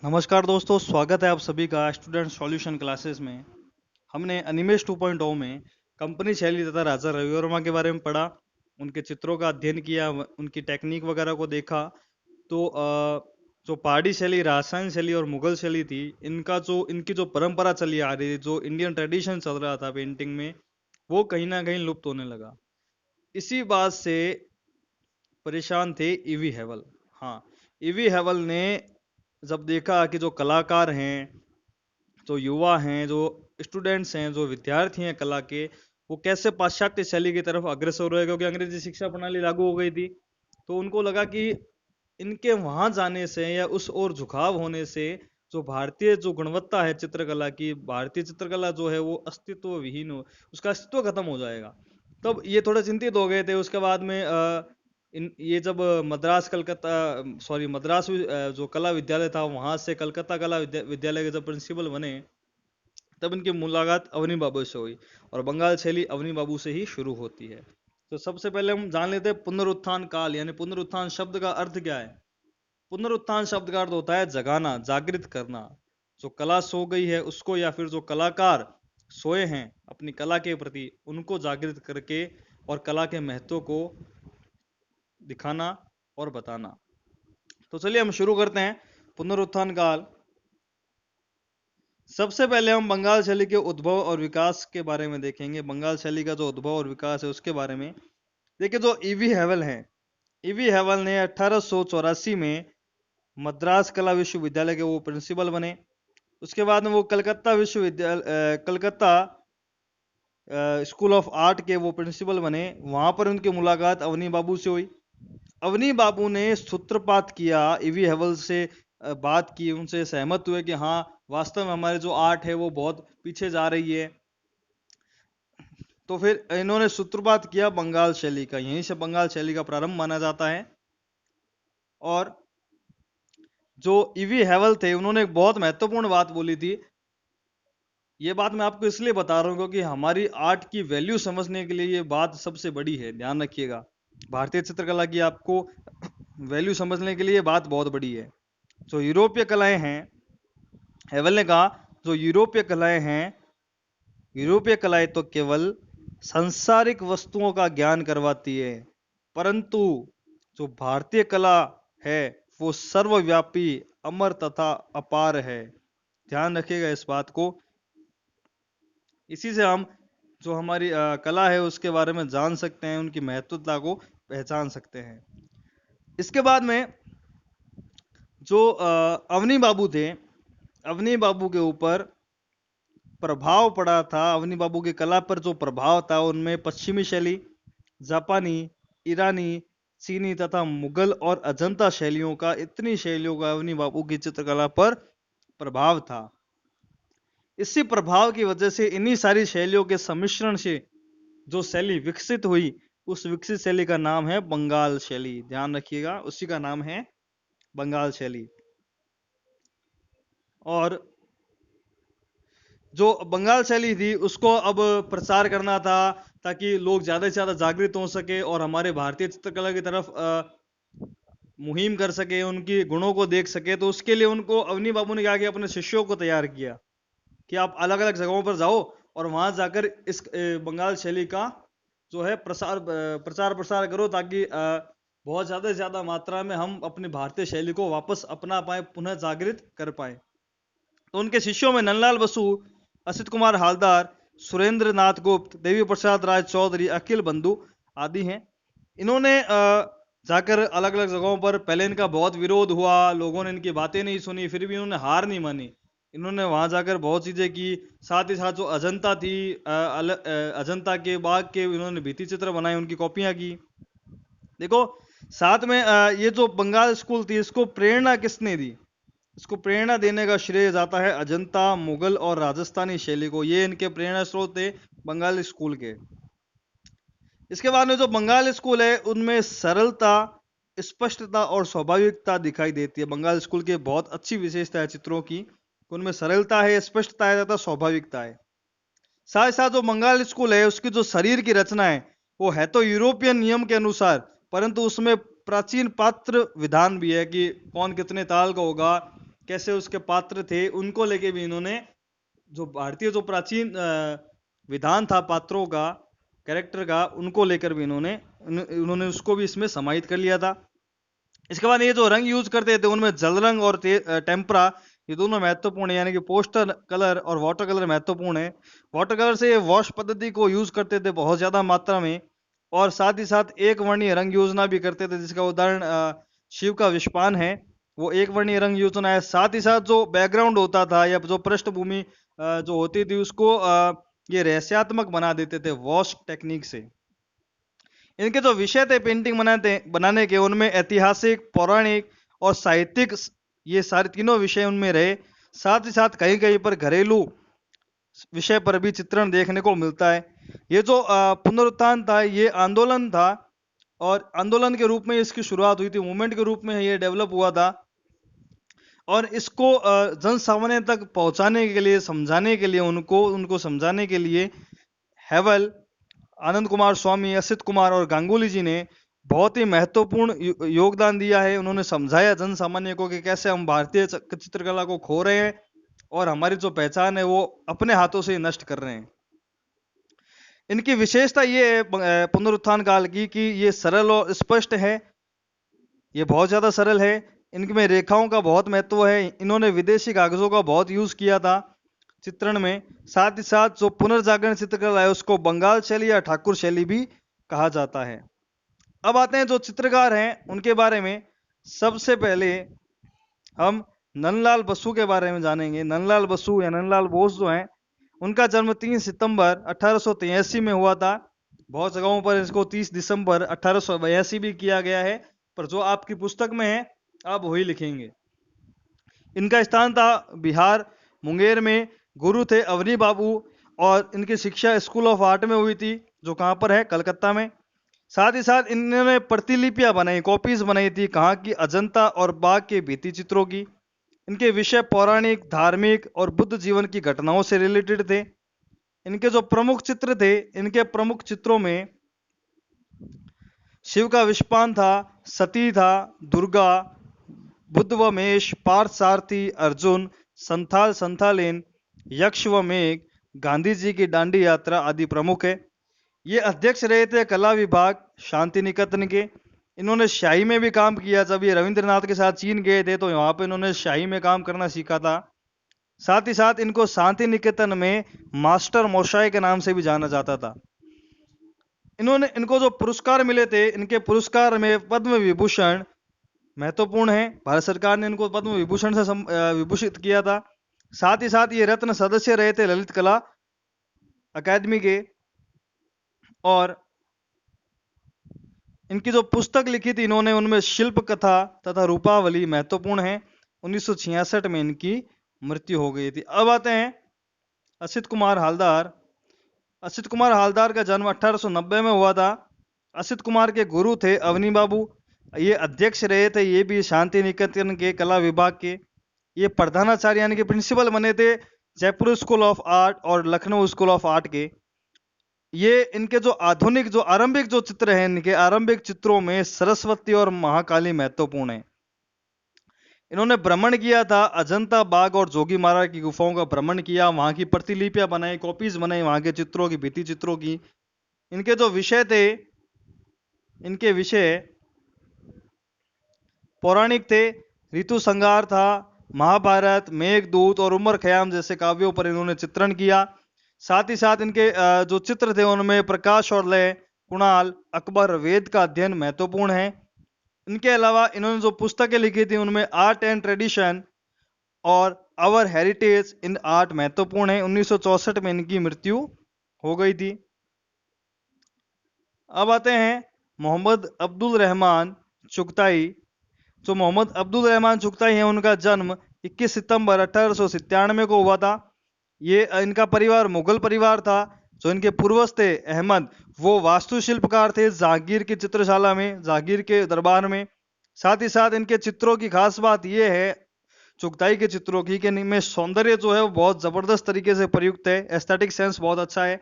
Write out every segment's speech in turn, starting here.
नमस्कार दोस्तों, स्वागत है आप सभी का स्टूडेंट सॉल्यूशन क्लासेस में। हमने एनिमेश 2.0 में कंपनी शैली तथा राजा रवि वर्मा के बारे में पढ़ा, उनके चित्रों का अध्ययन किया, उनकी टेक्निक वगैरह को देखा। तो जो पहाड़ी शैली, राजस्थान शैली और मुगल शैली थी, इनकी जो परंपरा चली आ रही थी, जो इंडियन ट्रेडिशन चल रहा था पेंटिंग में, वो कहीं ना कहीं लुप्त होने लगा। इसी बात से परेशान थे ईवी हेवल। हाँ, ईवी हेवल ने जब देखा कि जो कलाकार हैं, जो युवा हैं, जो स्टूडेंट्स हैं, जो विद्यार्थी हैं कला के, वो कैसे पाश्चात्य शैली की तरफ अग्रसर हो रहे हैं, क्योंकि अंग्रेजी शिक्षा प्रणाली लागू हो गई थी। तो उनको लगा कि इनके वहां जाने से या उस ओर झुकाव होने से जो भारतीय जो गुणवत्ता है चित्रकला की, भारतीय चित्रकला जो है वो अस्तित्व विहीन हो, उसका अस्तित्व खत्म हो जाएगा। तब ये थोड़े चिंतित हो गए थे। उसके बाद में इन ये जब मद्रास कलकत्ता सॉरी मद्रास जो कला विद्यालय था, वहां से कलकत्ता कला विद्यालय के जब प्रिंसिपल बने, तब इनकी मुलाकात अवनी बाबू से हुई। और बंगाल शैली अवनी बाबू से ही शुरू होती है। तो सबसे पहले हम जान लेते हैं पुनरुत्थान काल, यानी पुनरुत्थान शब्द का अर्थ क्या है। पुनरुत्थान शब्द का अर्थ होता है जगाना, जागृत करना। जो कला सो गई है उसको, या फिर जो कलाकार सोए हैं अपनी कला के प्रति, उनको जागृत करके और कला के महत्व को दिखाना और बताना। तो चलिए हम शुरू करते हैं। पुनरुत्थान काल। सबसे पहले हम बंगाल शैली के उद्भव और विकास के बारे में देखेंगे। बंगाल शैली का जो उद्भव और विकास है उसके बारे में देखिए। जो ईवी हेवल है, ईवी हेवल ने 1884 में मद्रास कला विश्वविद्यालय के वो प्रिंसिपल बने। उसके बाद में वो कलकत्ता विश्वविद्यालय कलकत्ता स्कूल ऑफ आर्ट के वो प्रिंसिपल बने। वहां पर उनकी मुलाकात अवनी बाबू से हुई। अवनी बाबू ने सूत्रपात किया, ईवी हेवल से बात की, उनसे सहमत हुए कि हाँ, वास्तव में हमारे जो आर्ट है वो बहुत पीछे जा रही है। तो फिर इन्होंने सूत्रपात किया बंगाल शैली का। यहीं से बंगाल शैली का प्रारंभ माना जाता है। और जो ईवी हेवल थे, उन्होंने एक बहुत महत्वपूर्ण बात बोली थी। ये बात मैं आपको इसलिए बता रहा हूँ क्योंकि हमारी आर्ट की वैल्यू समझने के लिए ये बात सबसे बड़ी है, ध्यान रखिएगा। भारतीय चित्रकला की आपको वैल्यू समझने के लिए ये बात बहुत बड़ी है। जो यूरोपीय कलाएं हैं, हेवल ने कहा, जो यूरोपीय कलाएं हैं, यूरोपीय कलाएं तो केवल सांसारिक वस्तुओं का ज्ञान करवाती है, परंतु जो भारतीय कला है वो सर्वव्यापी, अमर तथा अपार है। ध्यान रखिएगा इस बात को। इसी से हम जो हमारी कला है उसके बारे में जान सकते हैं, उनकी महत्वता को पहचान सकते हैं। इसके बाद में जो अवनी बाबू थे, अवनी बाबू के ऊपर प्रभाव पड़ा था, अवनी बाबू की कला पर जो प्रभाव था उनमें पश्चिमी शैली, जापानी, ईरानी, चीनी तथा मुगल और अजंता शैलियों का, इतनी शैलियों का अवनी बाबू की चित्रकला पर प्रभाव था। इसी प्रभाव की वजह से, इन्हीं सारी शैलियों के सम्मिश्रण से जो शैली विकसित हुई, उस विकसित शैली का नाम है बंगाल शैली। ध्यान रखिएगा, उसी का नाम है बंगाल शैली। और जो बंगाल शैली थी उसको अब प्रचार करना था, ताकि लोग ज्यादा से ज्यादा जागृत हो सके और हमारे भारतीय चित्रकला की तरफ मुहिम कर सके, उनकी गुणों को देख सके। तो उसके लिए उनको अवनी बाबू ने क्या किया, अपने शिष्यों को तैयार किया कि आप अलग अलग जगहों पर जाओ और वहां जाकर इस बंगाल शैली का जो है प्रचार प्रसार करो, ताकि बहुत ज्यादा से ज्यादा मात्रा में हम अपनी भारतीय शैली को वापस अपना पाए, पुनः जागृत कर पाए। तो उनके शिष्यों में नंदलाल बसु, असित कुमार हालदार, सुरेंद्र नाथ गुप्त, देवी प्रसाद राय चौधरी, अखिल बंधु आदि हैं। इन्होंने जाकर अलग अलग जगहों पर, पहले इनका बहुत विरोध हुआ, लोगों ने इनकी बातें नहीं सुनी, फिर भी इन्होंने हार नहीं मानी। इन्होंने वहां जाकर बहुत चीजें की। साथ ही साथ जो अजंता थी, अजंता के बाग के इन्होंने भित्ति चित्र बनाए, उनकी कॉपियां की। देखो, साथ में ये जो बंगाल स्कूल थी, इसको प्रेरणा किसने दी? इसको प्रेरणा देने का श्रेय जाता है अजंता, मुगल और राजस्थानी शैली को। ये इनके प्रेरणा स्रोत थे बंगाल स्कूल के। इसके बाद में जो बंगाल स्कूल है उनमें सरलता, स्पष्टता और स्वाभाविकता दिखाई देती है। बंगाल स्कूल की बहुत अच्छी विशेषता है चित्रों की, उनमें सरलता है, स्पष्टता है तथा स्वाभाविकता है। साथ ही साथ जो बंगाल स्कूल है उसकी जो शरीर की रचना है, वो है तो यूरोपियन नियम के अनुसार, परंतु उसमें प्राचीन पात्र विधान भी है कि कौन कितने ताल का होगा, कैसे उसके पात्र थे, उनको लेके भी इन्होंने जो भारतीय जो प्राचीन विधान था पात्रों का, कैरेक्टर का, उनको लेकर भी इन्होंने उसको भी इसमें समाहित कर लिया था। इसके बाद ये जो रंग यूज करते थे उनमें जल रंग और टेम्परा, ये दोनों महत्वपूर्ण है, यानी कि पोस्टर कलर और वाटर कलर महत्वपूर्ण है। वाटर कलर से ये वॉश पद्धति को यूज करते थे बहुत ज्यादा मात्रा में, और साथ ही साथ एक वर्णीय रंग योजना भी करते थे, जिसका उदाहरण शिव का विषपान है, वो एक वर्णीय रंग योजना है। साथ ही साथ जो बैकग्राउंड होता था या जो पृष्ठभूमि जो होती थी उसको ये रहस्यात्मक बना देते थे वॉश टेक्निक से। इनके जो विषय थे पेंटिंग बनाने के, उनमें ऐतिहासिक, पौराणिक और साहित्यिक, ये सारे तीनों विषय उनमें रहे। साथ ही साथ कहीं कहीं पर घरेलू विषय पर भी चित्रण देखने को मिलता है। ये जो पुनरुत्थान था, ये आंदोलन था, और आंदोलन के रूप में इसकी शुरुआत हुई थी, मूवमेंट के रूप में ये डेवलप हुआ था। और इसको जन सामान्य तक पहुंचाने के लिए, समझाने के लिए, उनको समझाने के लिए हैवल, आनंद कुमार स्वामी, असित कुमार और गांगुली जी ने बहुत ही महत्वपूर्ण योगदान दिया है। उन्होंने समझाया जन सामान्य को कि कैसे हम भारतीय चित्रकला को खो रहे हैं और हमारी जो पहचान है वो अपने हाथों से नष्ट कर रहे हैं। इनकी विशेषता ये है पुनरुत्थान काल की, कि ये सरल और स्पष्ट है, ये बहुत ज्यादा सरल है। इनमें रेखाओं का बहुत महत्व है। इन्होंने विदेशी कागजों का बहुत यूज किया था चित्रण में। साथ ही साथ जो पुनर्जागरण चित्रकला है उसको बंगाल शैली या ठाकुर शैली भी कहा जाता है। अब आते हैं जो चित्रकार हैं उनके बारे में। सबसे पहले हम नंदलाल बसु के बारे में जानेंगे। नंदलाल बसु या नंदलाल बोस जो हैं, उनका जन्म 3 सितंबर 1883 में हुआ था। बहुत जगहों पर इसको 30 दिसंबर 1882 भी किया गया है, पर जो आपकी पुस्तक में है आप वही लिखेंगे। इनका स्थान था बिहार, मुंगेर में। गुरु थे अवनी बाबू, और इनकी शिक्षा स्कूल ऑफ आर्ट में हुई थी, जो कहाँ पर है, कलकत्ता में। साथ ही साथ इन्होंने प्रतिलिपियां बनाई, कॉपीज बनाई थी, कहाँ की, अजंता और बाघ के भित्ति चित्रों की। इनके विषय पौराणिक, धार्मिक और बुद्ध जीवन की घटनाओं से रिलेटेड थे। इनके जो प्रमुख चित्र थे, इनके प्रमुख चित्रों में शिव का विषपान था, सती था, दुर्गा, बुद्ध व मेष, पार्थ सारथी, अर्जुन, संथाल संथालेन, यक्ष व मेघ, गांधी जी की दांडी यात्रा आदि प्रमुख है। ये अध्यक्ष रहे थे कला विभाग शांति निकेतन के। इन्होंने शाही में भी काम किया। जब ये रविंद्रनाथ के साथ चीन गए थे तो वहां पे इन्होंने शाही में काम करना सीखा था। साथ ही साथ इनको शांति निकेतन में मास्टर मोशाई के नाम से भी जाना जाता था। इनको जो पुरस्कार मिले थे, इनके पुरस्कार में पद्म विभूषण महत्वपूर्ण है। भारत सरकार ने इनको पद्म विभूषण से विभूषित किया था। साथ ही साथ ये रत्न सदस्य रहे थे ललित कला अकादमी के। और इनकी जो पुस्तक लिखी थी इन्होंने, उनमें शिल्प कथा तथा रूपावली महत्वपूर्ण है। 1966 में इनकी मृत्यु हो गई थी। अब आते हैं असित कुमार हालदार। असित कुमार हालदार का जन्म 1890 में हुआ था। असित कुमार के गुरु थे अवनी बाबू। ये अध्यक्ष रहे थे, ये भी शांति निकेतन के कला विभाग के। ये प्रधानाचार्य यानी कि प्रिंसिपल बने थे जयपुर स्कूल ऑफ आर्ट और लखनऊ स्कूल ऑफ आर्ट के। ये इनके जो आधुनिक, जो आरंभिक जो चित्र हैं, इनके आरंभिक चित्रों में सरस्वती और महाकाली महत्वपूर्ण है। इन्होंने भ्रमण किया था, अजंता, बाघ और जोगी मारा की गुफाओं का भ्रमण किया, वहां की प्रतिलिपियां बनाई, कॉपीज बनाई वहां के चित्रों की, भित्ति चित्रों की। इनके जो विषय थे, इनके विषय पौराणिक थे। ऋतु संहार था, महाभारत, मेघदूत और उमर खयाम जैसे काव्यों पर इन्होंने चित्रण किया। साथ ही साथ इनके जो चित्र थे उनमें प्रकाश और लय, कुणाल, अकबर, वेद का अध्ययन महत्वपूर्ण है। इनके अलावा इन्होंने जो पुस्तकें लिखी थी उनमें आर्ट एंड ट्रेडिशन और आवर हेरिटेज इन आर्ट महत्वपूर्ण है। 1964 में इनकी मृत्यु हो गई थी। अब आते हैं मोहम्मद अब्दुल रहमान चुगताई। जो मोहम्मद अब्दुल रहमान चुगताई हैं, उनका जन्म 21 सितंबर 1897 को हुआ था। ये इनका परिवार मुगल परिवार था। जो इनके पूर्वज थे अहमद, वो वास्तुशिल्पकार थे जहांगीर की चित्रशाला में, जहांगीर के दरबार में। साथ ही साथ इनके चित्रों की खास बात यह है चुगताई के चित्रों की, कि इनमें सौंदर्य जो है वो बहुत जबरदस्त तरीके से प्रयुक्त है। एस्थेटिक सेंस बहुत अच्छा है।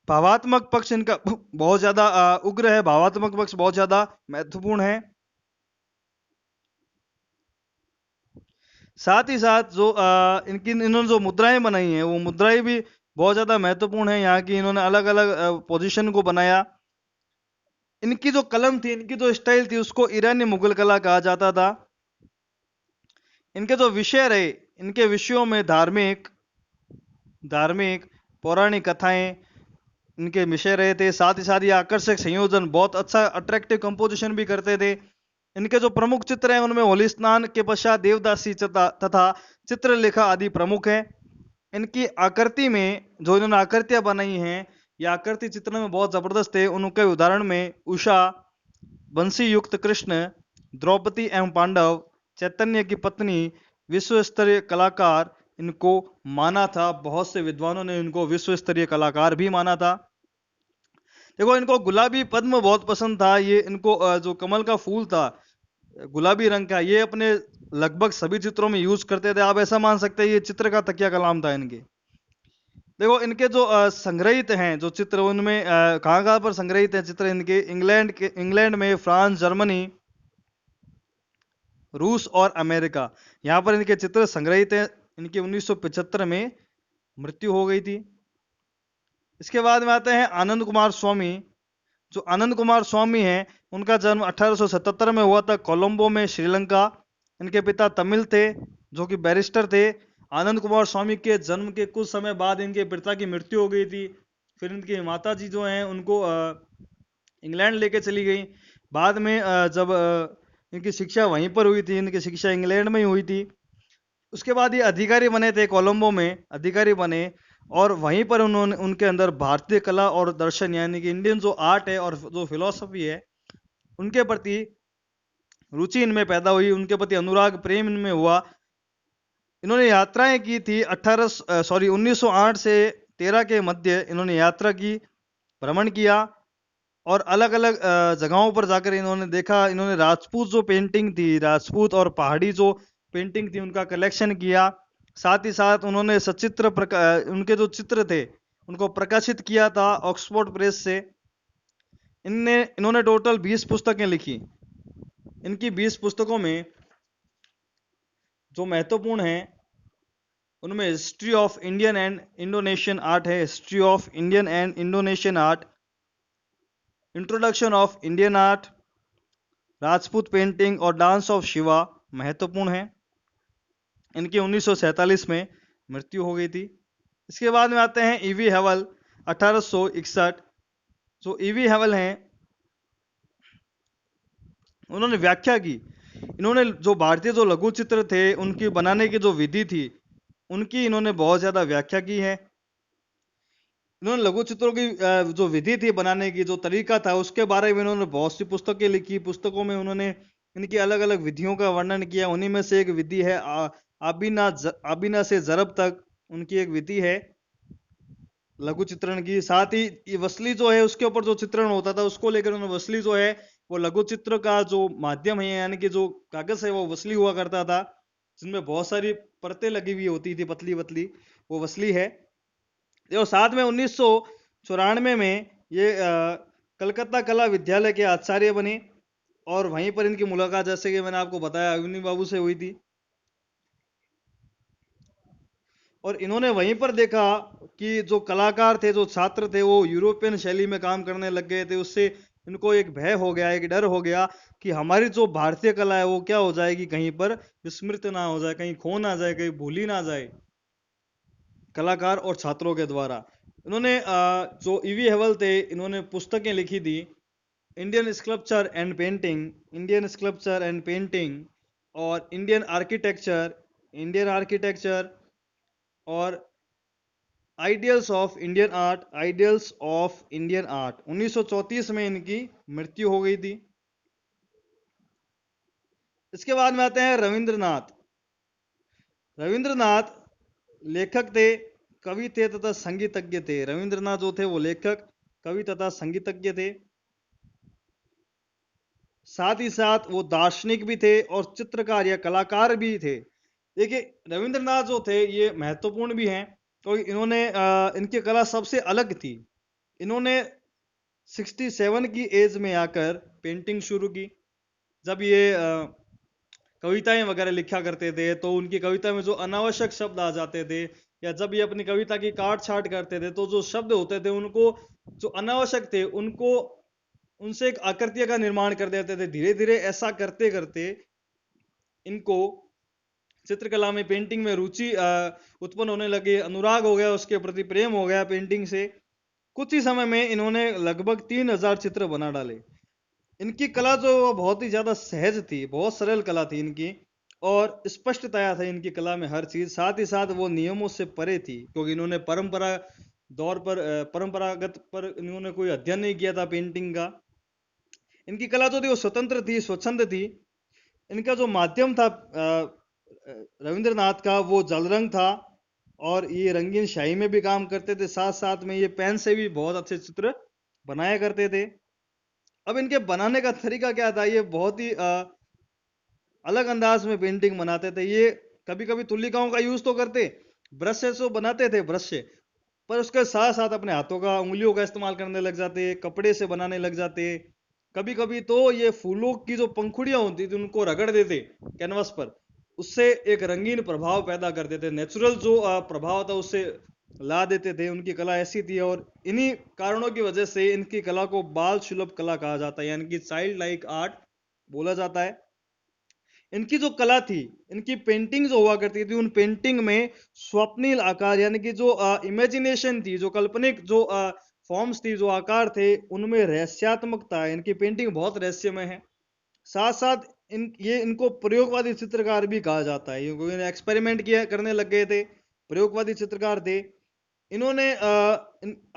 भावात्मक पक्ष इनका बहुत ज्यादा उग्र है, भावात्मक पक्ष बहुत ज्यादा महत्वपूर्ण है। साथ ही साथ जो इन्होंने जो मुद्राएं बनाई हैं वो मुद्राएं भी बहुत ज़्यादा महत्वपूर्ण है यहाँ की। इन्होंने अलग अलग पोजीशन को बनाया। इनकी जो कलम थी, इनकी जो स्टाइल थी, उसको ईरानी मुगल कला कहा जाता था। इनके जो विषय रहे, इनके विषयों में धार्मिक धार्मिक पौराणिक कथाएं इनके विषय रहे थे। साथ ही साथ ये आकर्षक संयोजन, बहुत अच्छा अट्रैक्टिव कंपोजिशन भी करते थे। इनके जो प्रमुख चित्र हैं उनमें होली स्नान के पश्चात देवदासी तथा चित्रलेखा आदि प्रमुख हैं। इनकी आकृति में जो इन्होंने आकृतियां बनाई हैं, ये आकृति चित्र में बहुत जबरदस्त है। उनके उदाहरण में उषा, बंसी युक्त कृष्ण, द्रौपदी एवं पांडव, चैतन्य की पत्नी, विश्व स्तरीय कलाकार इनको माना था। बहुत से विद्वानों ने इनको विश्व स्तरीय कलाकार भी माना था। देखो, इनको गुलाबी पद्म बहुत पसंद था। ये इनको जो कमल का फूल था गुलाबी रंग का, ये अपने लगभग सभी चित्रों में यूज करते थे। आप ऐसा मान सकते हैं ये चित्र का तकिया कलाम था इनके। देखो, इनके जो संग्रहित हैं जो चित्र, उनमें कहाँ कहाँ पर संग्रहित हैं चित्र इनके? इंग्लैंड में, फ्रांस, जर्मनी, रूस और अमेरिका, यहाँ पर इनके चित्र संग्रहित हैं। इनकी 1975 में मृत्यु हो गई थी। इसके बाद में आते हैं आनंद कुमार स्वामी। जो आनंद कुमार स्वामी हैं, उनका जन्म 1877 में हुआ था कोलंबो में, श्रीलंका। इनके पिता तमिल थे जो कि बैरिस्टर थे। आनंद कुमार स्वामी के जन्म के कुछ समय बाद इनके पिता की मृत्यु हो गई थी। फिर इनकी माता जी जो हैं उनको इंग्लैंड लेके चली गई। बाद में जब इनकी शिक्षा वहीं पर हुई थी, इनकी शिक्षा इंग्लैंड में ही हुई थी। उसके बाद ये अधिकारी बने थे, कोलंबो में अधिकारी बने, और वहीं पर उन्होंने उनके अंदर भारतीय कला और दर्शन यानी कि इंडियन जो आर्ट है और जो फिलॉसफी है उनके प्रति रुचि इनमें पैदा हुई, उनके प्रति अनुराग प्रेम इनमें हुआ। इन्होंने यात्राएं की थी 1908 से 13 के मध्य इन्होंने यात्रा की, भ्रमण किया, और अलग अलग जगहों पर जाकर इन्होंने देखा। इन्होंने राजपूत जो पेंटिंग थी, राजपूत और पहाड़ी जो पेंटिंग थी, उनका कलेक्शन किया। साथ ही साथ उन्होंने उनके जो चित्र थे उनको प्रकाशित किया था ऑक्सफोर्ड प्रेस से। इन्होंने टोटल 20 पुस्तकें लिखी। इनकी 20 पुस्तकों में जो महत्वपूर्ण हैं उनमें history of Indian and Indonesian art है, history of Indian and Indonesian art, introduction of Indian art, Rajput painting और डांस ऑफ शिवा महत्वपूर्ण है। इनकी 1947 में मृत्यु हो गई थी। इसके बाद में आते हैं ईवी हेवल 1861। जो ईवी हेवल हैं उन्होंने व्याख्या की। इन्होंने जो भारतीय जो लघु चित्र थे उनकी बनाने की जो विधि थी उनकी इन्होंने बहुत ज्यादा व्याख्या की है। इन्होंने लघु चित्रों की जो विधि थी बनाने की, जो तरीका था, उसके बारे में इन्होंने बहुत सी पुस्तकें लिखी। पुस्तकों में उन्होंने इनकी अलग अलग विधियों का वर्णन किया। उन्हीं में से एक विधि है आबिना से जरब तक, उनकी एक विधि है लघु चित्रण की। साथ ही ये वसली जो है उसके ऊपर जो चित्रण होता था उसको लेकर उन्होंने वसली जो है वो लघु चित्र का जो माध्यम है यानी कि जो कागज है वो वसली हुआ करता था, जिनमें बहुत सारी परतें लगी हुई होती थी पतली पतली, वो वसली है। देखो, साथ में 1994 में ये कलकत्ता कला विद्यालय के आचार्य बने, और वहीं पर इनकी मुलाकात जैसे कि मैंने आपको बताया अग्नि बाबू से हुई थी। और इन्होंने वहीं पर देखा कि जो कलाकार थे, जो छात्र थे, वो यूरोपियन शैली में काम करने लग गए थे। उससे इनको एक भय हो गया, एक डर हो गया कि हमारी जो भारतीय कला है वो क्या हो जाएगी, कहीं पर विस्मृत ना हो जाए, कहीं खो ना जाए, कहीं भूली ना जाए कलाकार और छात्रों के द्वारा। इन्होंने जो ईवी हेवल थे इन्होंने पुस्तकें लिखी थी, Indian sculpture and painting, Indian sculpture and painting, और इंडियन आर्किटेक्चर, और आइडियल्स ऑफ इंडियन आर्ट। 1934 में इनकी मृत्यु हो गई थी। इसके बाद में आते हैं रविंद्रनाथ। रविंद्रनाथ लेखक थे, कवि थे तथा संगीतज्ञ थे। रविंद्रनाथ जो थे वो लेखक, कवि तथा संगीतज्ञ थे। साथ ही साथ वो दार्शनिक भी थे और चित्रकार या कलाकार भी थे। देखिए, रविंद्रनाथ जो थे ये महत्वपूर्ण भी हैं क्योंकि इन्होंने इनकी कला सबसे अलग थी। इन्होंने 67 की एज में आकर पेंटिंग शुरू की। जब ये कविताएं वगैरह लिखा करते थे, तो उनकी कविता में जो अनावश्यक शब्द आ जाते थे, या जब ये अपनी कविता की काट छाट करते थे, तो जो शब्द होते थे उनको, जो अनावश्यक थे उनको, उनसे एक आकृतियों का निर्माण कर देते थे। धीरे धीरे ऐसा करते करते इनको चित्रकला में, पेंटिंग में रुचि उत्पन्न होने लगी, अनुराग हो गया, उसके प्रति प्रेम हो गया पेंटिंग से। कुछ ही समय में इन्होंने लगभग 3000 चित्र बना डाले। इनकी कला जो वो बहुत ही ज्यादा सहज थी, बहुत सरल कला थी इनकी, और स्पष्टता था इनकी कला में हर चीज। साथ ही साथ वो नियमों से परे थी, क्योंकि इन्होंने परंपरागत पर इन्होंने कोई अध्ययन नहीं किया था पेंटिंग का। इनकी कला जो थी वो स्वतंत्र थी, स्वच्छंद थी। इनका जो माध्यम था रविंद्रनाथ का, वो जल रंग था, और ये रंगीन शाही में भी काम करते थे, साथ साथ में ये पेन से भी बहुत अच्छे चित्र बनाया करते थे। अब इनके बनाने का तरीका क्या था, ये बहुत ही अलग अंदाज में पेंटिंग बनाते थे। ये कभी कभी तुलिकाओं का यूज तो करते, ब्रश से तो बनाते थे, ब्रश से, पर उसके साथ साथ अपने हाथों का, उंगलियों का इस्तेमाल करने लग जाते, कपड़े से बनाने लग जाते। कभी कभी तो ये फूलों की जो पंखुड़ियां होती थी उनको रगड़ देते कैनवस पर, उससे एक रंगीन प्रभाव पैदा कर देते, नेचुरल जो प्रभाव था उससे ला देते थे। उनकी कला ऐसी थी, और इन्हीं कारणों की वजह से इनकी कला को बाल सुलभ कला कहा जाता है, यानी कि चाइल्ड लाइक आर्ट बोला जाता है। इनकी जो कला थी, इनकी पेंटिंग जो हुआ करती थी, उन पेंटिंग में स्वप्निल आकार, यानी कि जो इमेजिनेशन थी, जो काल्पनिक जो फॉर्म्स थी, जो आकार थे, उनमें रहस्यात्मकता है। इनकी पेंटिंग बहुत रहस्यमय है। साथ साथ इनको प्रयोगवादी चित्रकार भी कहा जाता है, क्योंकि एक्सपेरिमेंट किया करने लग गए थे, प्रयोगवादी चित्रकार थे। इन्होंने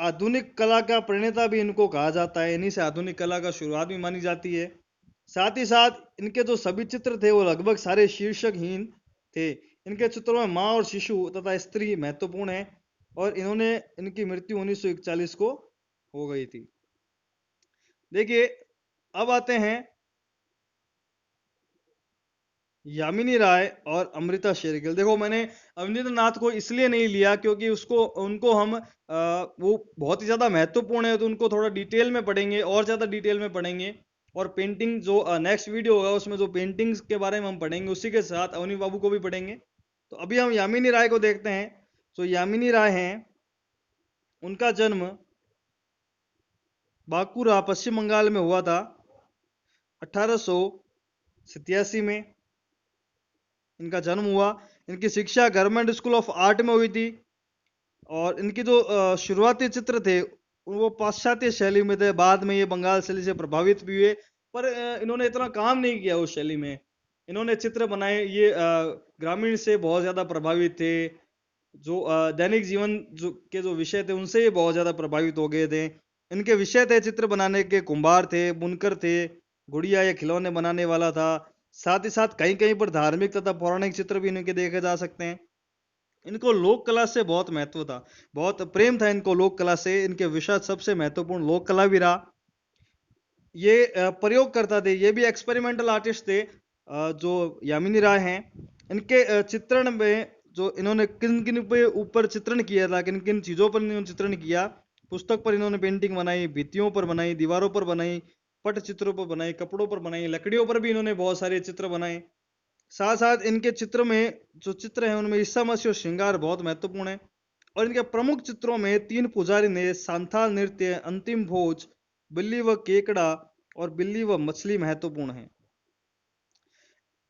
आधुनिक कला का प्रणेता भी इनको कहा जाता है, इन्हीं से आधुनिक कला का शुरुआत भी मानी जाती है। साथ ही साथ इनके जो सभी चित्र थे वो लगभग सारे शीर्षकहीन थे। इनके चित्रों में माँ और शिशु तथा स्त्री महत्वपूर्ण है, और इनकी मृत्यु 1941 को हो गई थी। देखिए, अब आते हैं यामिनी राय और अमृता शेरगिल। देखो, मैंने अवनींद्र नाथ को इसलिए नहीं लिया क्योंकि उसको उनको हम वो बहुत ही ज्यादा महत्वपूर्ण है, तो उनको थोड़ा डिटेल में पढ़ेंगे, और ज्यादा डिटेल में पढ़ेंगे। और पेंटिंग जो नेक्स्ट वीडियो होगा उसमें जो पेंटिंग्स के बारे में हम पढ़ेंगे, उसी के साथ अवनी बाबू को भी पढ़ेंगे। तो अभी हम यामिनी राय को देखते हैं। तो यामिनी राय हैं, उनका जन्म बांकुरा पश्चिम बंगाल में हुआ था 1887 में इनका जन्म हुआ। इनकी शिक्षा गवर्नमेंट स्कूल ऑफ आर्ट में हुई थी, और इनके जो शुरुआती चित्र थे वो पाश्चात्य शैली में थे। बाद में ये बंगाल शैली से प्रभावित भी हुए, पर इन्होंने इतना काम नहीं किया उस शैली में। इन्होंने चित्र बनाए, ये ग्रामीण से बहुत ज्यादा प्रभावित थे। जो दैनिक जीवन के जो विषय थे उनसे ये बहुत ज्यादा प्रभावित हो गए थे। इनके विषय थे चित्र बनाने के, कुम्हार थे, बुनकर थे, गुड़िया या खिलौने बनाने वाला था। साथ ही साथ कहीं कहीं पर धार्मिक तथा पौराणिक चित्र भी इनके देखे जा सकते हैं। इनको लोक कला से बहुत महत्व था, बहुत प्रेम था इनको लोक कला से। इनके विषय सबसे महत्वपूर्ण लोक कला भी रहा। ये प्रयोग करता थे, ये भी एक्सपेरिमेंटल आर्टिस्ट थे। जो यामिनी राय हैं, इनके चित्रण में जो इन्होंने किन किन पे ऊपर चित्रण किया था, किन किन चीजों पर इन्होंने चित्रण किया, पुस्तक पर इन्होंने पेंटिंग बनाई, भित्तियों पर बनाई, दीवारों पर बनाई, पट चित्रों पर बनाई, कपड़ों पर बनाई, लकड़ियों पर भी इन्होंने बहुत सारे चित्र बनाए। साथ साथ इनके चित्र में जो चित्र हैं उनमें ईसा मसीह और श्रृंगार बहुत महत्वपूर्ण है। और इनके प्रमुख चित्रों में तीन पुजारी ने, सांथाल नृत्य, अंतिम भोज, बिल्ली व केकड़ा और बिल्ली व मछली महत्वपूर्ण है।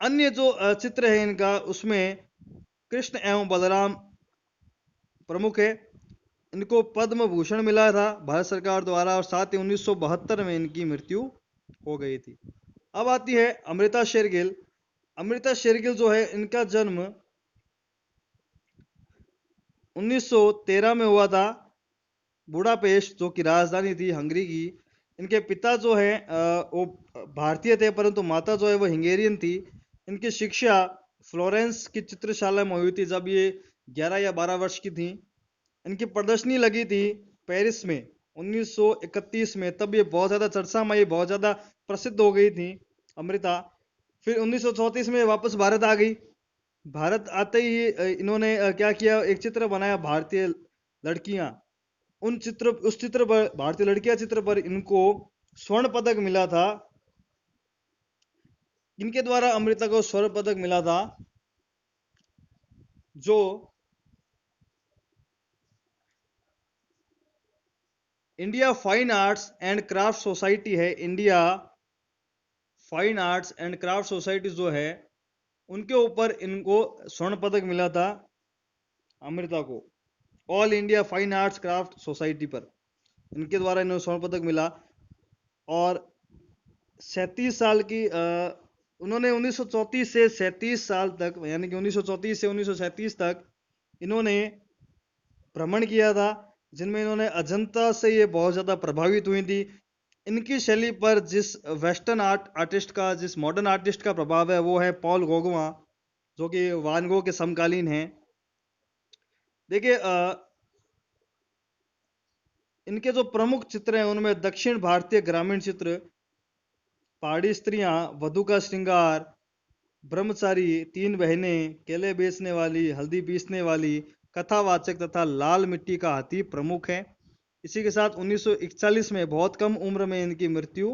अन्य जो चित्र है इनका, उसमें कृष्ण एवं बलराम प्रमुख है। इनको पद्म भूषण मिला था भारत सरकार द्वारा, और साथ ही 1972 में इनकी मृत्यु हो गई थी। अब आती है अमृता शेरगिल। अमृता शेरगिल जो है, इनका जन्म 1913 में हुआ था, बुडापेस्ट जो कि राजधानी थी हंगरी की। इनके पिता जो है वो भारतीय थे, परंतु माता जो है वो हंगेरियन थी। इनकी शिक्षा फ्लोरेंस की चित्रशाला में हुई थी जब ये 11 या 12 वर्ष की थी। इनकी प्रदर्शनी लगी थी पेरिस में 1931 में, तब ये बहुत ज्यादा चर्चा में आई, बहुत ज्यादा प्रसिद्ध हो गई थी अमृता। फिर 1934 में वापस भारत आ गई। भारत आते ही इन्होंने क्या किया, एक चित्र बनाया, भारतीय लड़कियां। उस चित्र पर, भारतीय लड़कियां चित्र पर इनको स्वर्ण पदक मिला था। इनके द्वारा अमृता को स्वर्ण पदक मिला था, जो India fine arts and craft society है, India fine arts and craft society जो है, उनके ऊपर इनको स्वर्ण पदक मिला था अमृता को, all India fine arts craft society पर इनके द्वारा इन्हें स्वर्ण पदक मिला। और 37 साल की उन्होंने 1934 से 37 साल तक, यानी कि 1934 से 1937 तक इन्होंने भ्रमण किया था, जिनमें इन्होंने अजंता से ये बहुत ज़्यादा प्रभावित हुई थी। इनकी शैली पर जिस वेस्टर्न आर्टिस्ट का, जिस मॉडर्न आर्टिस्ट का प्रभाव है, वो है पॉल गोगवा, जो कि वान गो के समकालीन हैं। देखिए इनके जो प्रमुख चित्र हैं उनमें दक्षिण भारतीय ग्रामीण चित्र, पहाड़ी स्त्रियां, वधु का श्रृंगार, ब्रह्मचारी, तीन बहनें, केले बेचने वाली, हल्दी पीसने वाली, कथावाचक तथा लाल मिट्टी का हाथी प्रमुख है। इसी के साथ 1941 में बहुत कम उम्र में इनकी मृत्यु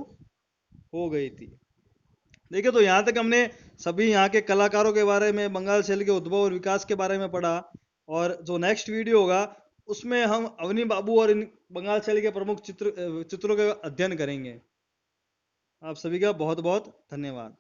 हो गई थी। देखिए, तो यहाँ तक हमने सभी यहाँ के कलाकारों के बारे में, बंगाल शैली के उद्भव और विकास के बारे में पढ़ा। और जो नेक्स्ट वीडियो होगा उसमें हम अवनी बाबू और इन बंगाल शैली के प्रमुख चित्रों का अध्ययन करेंगे। आप सभी का बहुत बहुत धन्यवाद।